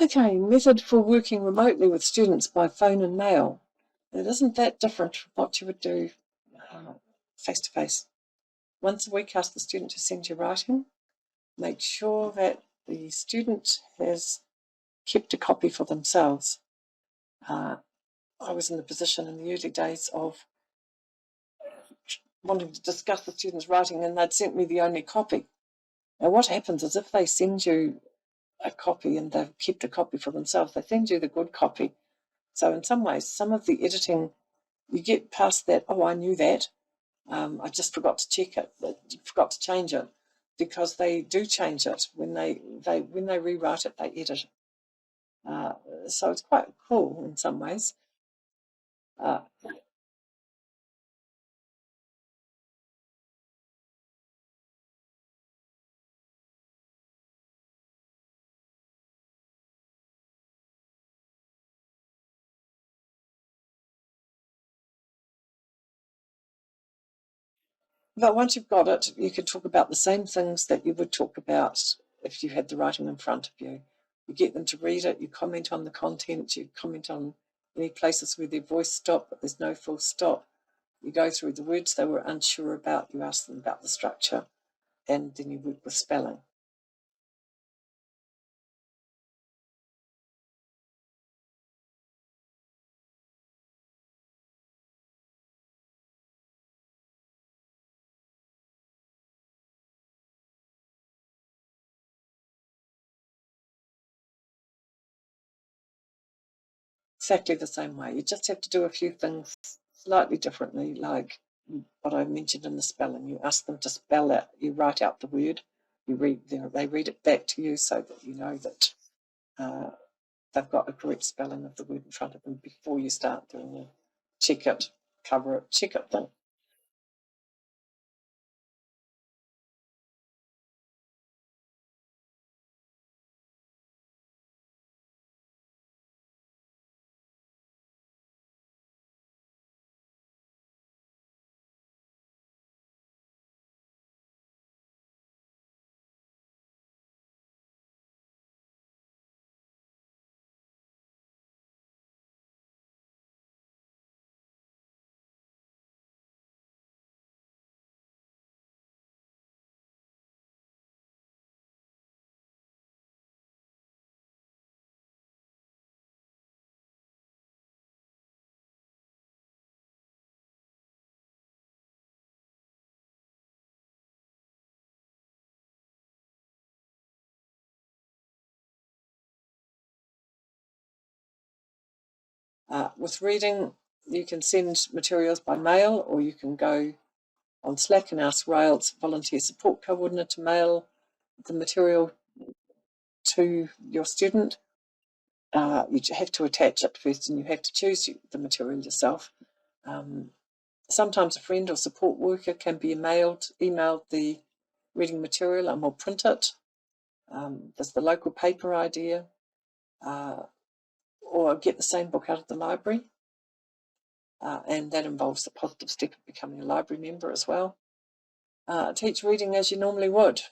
Okay, method for working remotely with students by phone and mail. It isn't that different from what you would do face-to-face. Once a week, ask the student to send you writing. Make sure that the student has kept a copy for themselves. I was in the position in the early days of wanting to discuss the student's writing, and they'd sent me the only copy. Now, what happens is if they send you a copy and they've kept a copy for themselves, they send you the good copy. So in some ways, some of the editing, you get past that, oh, I knew that. I just forgot to check it, forgot to change it, because they do change it. When they rewrite it, they edit it. So it's quite cool in some ways. Uh, But once you've got it, you can talk about the same things that you would talk about if you had the writing in front of you. You get them to read it, you comment on the content, you comment on any places where their voice stopped, but there's no full stop. You go through the words they were unsure about, you ask them about the structure, and then you work with spelling. Exactly the same way. You just have to do a few things slightly differently, like what I mentioned in the spelling. You ask them to spell it, you write out the word, they read it back to you so that you know that uh, they've got a correct spelling of the word in front of them before you start doing the check it, cover it, check it thing. With reading, you can send materials by mail, or you can go on Slack and ask Rails volunteer support coordinator to mail the material to your student. You have to attach it first, and you have to choose the material yourself. Sometimes a friend or support worker can be emailed the reading material, and we'll print it. There's the local paper idea, or get the same book out of the library, and that involves the positive step of becoming a library member as well. Teach reading as you normally would.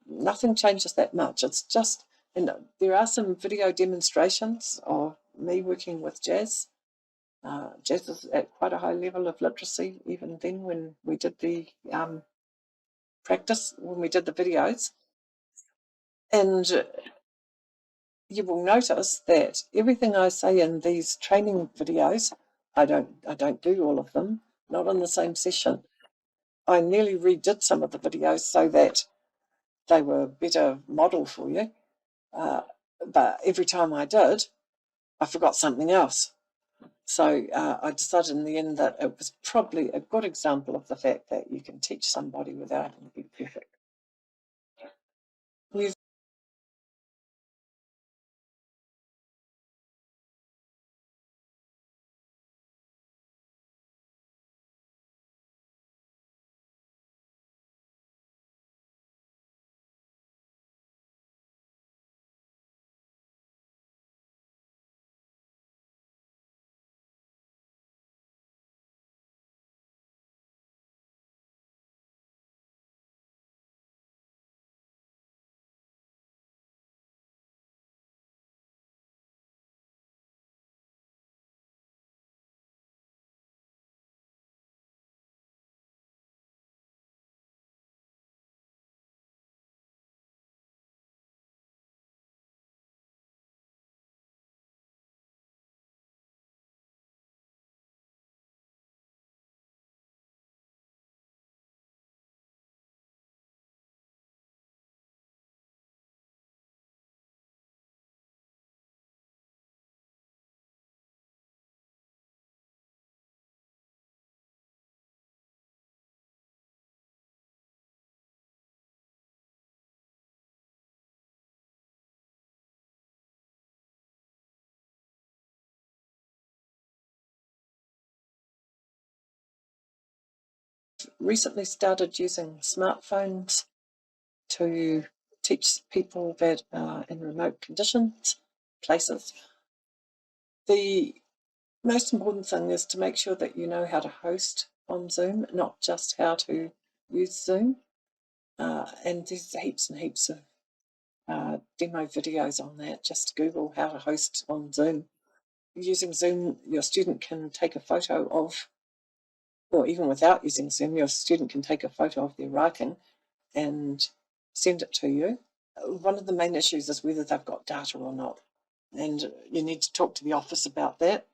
Nothing changes that much. It's just, and there are some video demonstrations of me working with Jazz. Jazz is at quite a high level of literacy, even then when we did the practice, when we did the videos. And you will notice that everything I say in these training videos, I don't do all of them, not in the same session. I nearly redid some of the videos so that they were a better model for you. But every time I did, I forgot something else. So I decided in the end that it was probably a good example of the fact that you can teach somebody without having to be perfect. You recently started using smartphones to teach people that are in remote places. The most important thing is to make sure that you know how to host on Zoom, not just how to use Zoom. And there's heaps and heaps of demo videos on that. Just Google how to host on Zoom. Using Zoom, your student can take a photo of, or even without using Zoom, your student can take a photo of their writing and send it to you. One of the main issues is whether they've got data or not, and you need to talk to the office about that.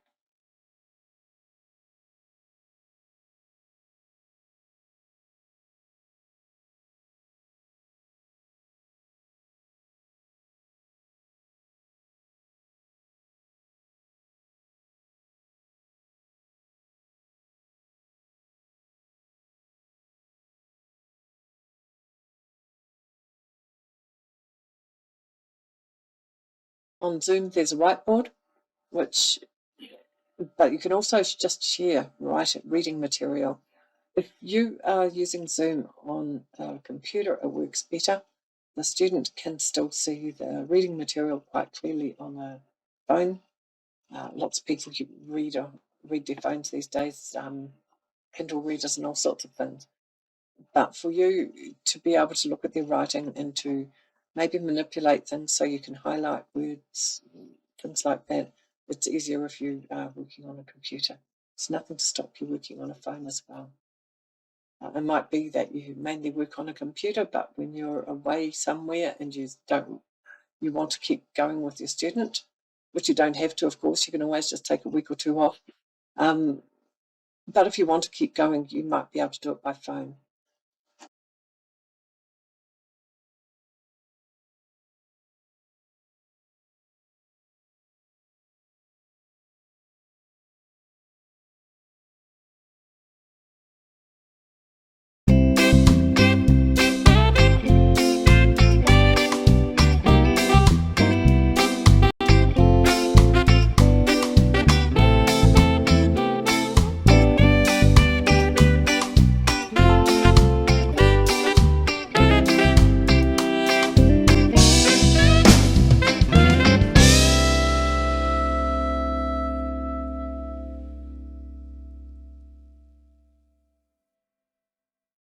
On Zoom, there's a whiteboard, but you can also just share reading material. If you are using Zoom on a computer, it works better. The student can still see the reading material quite clearly on a phone. Lots of people read their phones these days, Kindle readers and all sorts of things. But for you to be able to look at their writing and to maybe manipulate things so you can highlight words, things like that, it's easier if you are working on a computer. There's nothing to stop you working on a phone as well. It might be that you mainly work on a computer, but when you're away somewhere and you want to keep going with your student, which you don't have to, of course, you can always just take a week or two off. But if you want to keep going, you might be able to do it by phone.